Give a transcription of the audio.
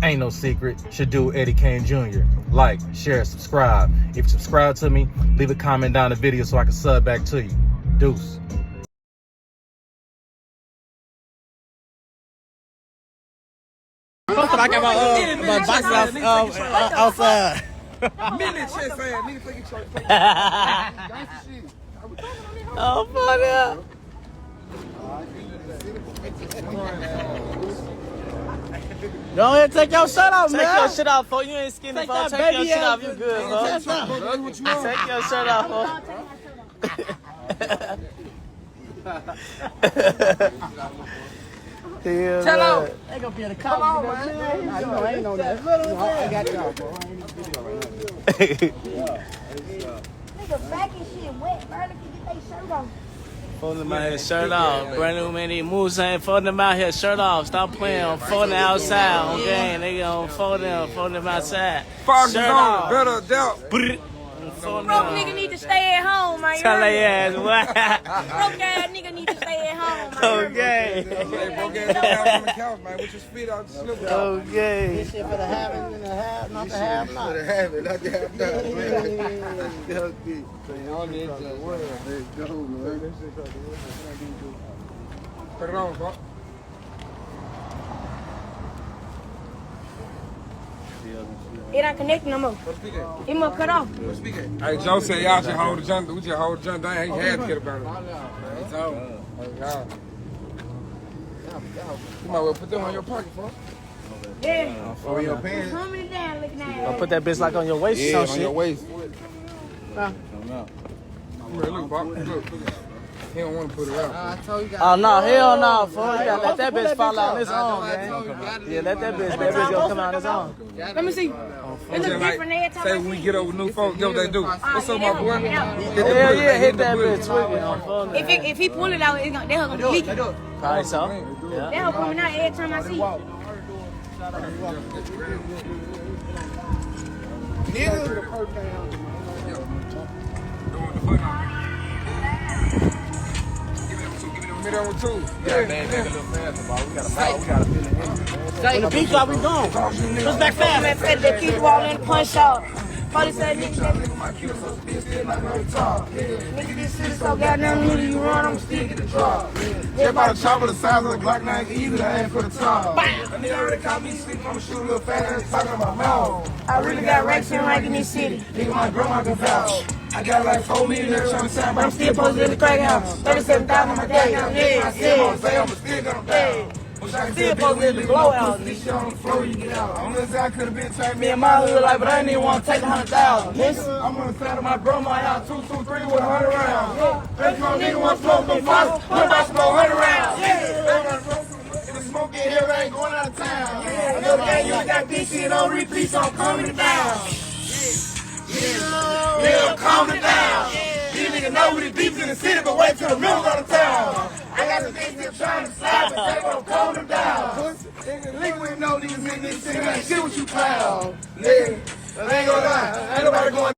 Ain't no secret. Should do Eddie Kane Jr. Like, share, subscribe. If you subscribe to me, leave a comment down the video so I can sub back to you. Deuce. I got my boxes outside. Minute shit saying, nigga take your shit. Oh, funny. Go ahead and take your shirt off, man. Take your shit off, for you ain't skinny, Take for that take your baby shit ass. off, you good, bro. Take your shirt off, for. Hello. They gonna be in the car. Come on, man. Nah, you know, I ain't on that. I got y'all, bro. I ain't in the video right now. Nigga back and shit wet, barely can get their shirt on. Fold them out here, shirt off. Brand new man, these moves ain't fold them out here, shirt off. Stop playing, fold them outside on game. They gonna fold them outside. Fox is Shirt on off. it, better doubt. Fold Broke them. nigga need to stay at home, man. Tell their ass what? Broke ass nigga need to stay at home, man. Okay. Hey, broke ass down on the couch, man, with your feet out the slipper. Okay. This shit for the have and the have, not the have not. For the have it, not the have not, man. Put it on, fuck. It ain't connected no more. It must cut off. Hey, Joe said y'all should hold the junk. We just hold the junk down. He had to get about it. It's over. You might well put them on your pocket, fuck. Yeah. For your pants. Coming down looking at I'll it. put that bitch like on your waist or Yeah, some on shit. your waist. Huh? Look, Bob. Look. He don't want to put it out. Oh no, hell no, fool. You gotta let that bitch fall out on its own, man. Yeah, let that bitch gonna come out on its own. Let me see. It look different every time. Say when we get over new folks, get what they do. What's up, my boy? Hell yeah, hit that bitch twigging on phone. If he pull it out, it's gonna, they're gonna leak it. Probably so. Yeah. They're coming out every time I see it. Give me that one too. Yeah, man, make it a little faster, bro. We gotta feel it. When the beach out, we gone. Push back fast. Man said they keep walling the punch out. Police said nigga, nigga, this shit is so goddamn nigga, you run, I'm still get the drop. Jump out the chopper the size of the Glock 9, easy, I ain't for the top. A nigga already caught me sleeping, I'ma shoot a little fat ass talking about mouth. I really got racks in rank in this city. Nigga, my grandma can vouch. I got like 4 million there trying to sign, but I'm still posted in the crack house. 37,000 on my day. I still say I'm still gonna bow. Wish I could Still posted in the blowout. this shit on the floor, you get out. On this I could have been trying Me and my hood like, but I didn't even want to take 100,000. I'm on the side of my grandma house, 223 with 100 rounds. If you nigga want to smoke them fast, what about smoke 100 rounds? If the smoke get here, I ain't going out of town. Another game, you got PC and on repeat, so I'm calming down. Yeah, I'm calming down. These niggas know we the deep in the city, but wait till the middle of the town. I got the niggas still trying to slide, but they won't calm them down. Niggas with no niggas in this city, ain't shit what you clown. Nigga, I ain't gonna lie, ain't nobody going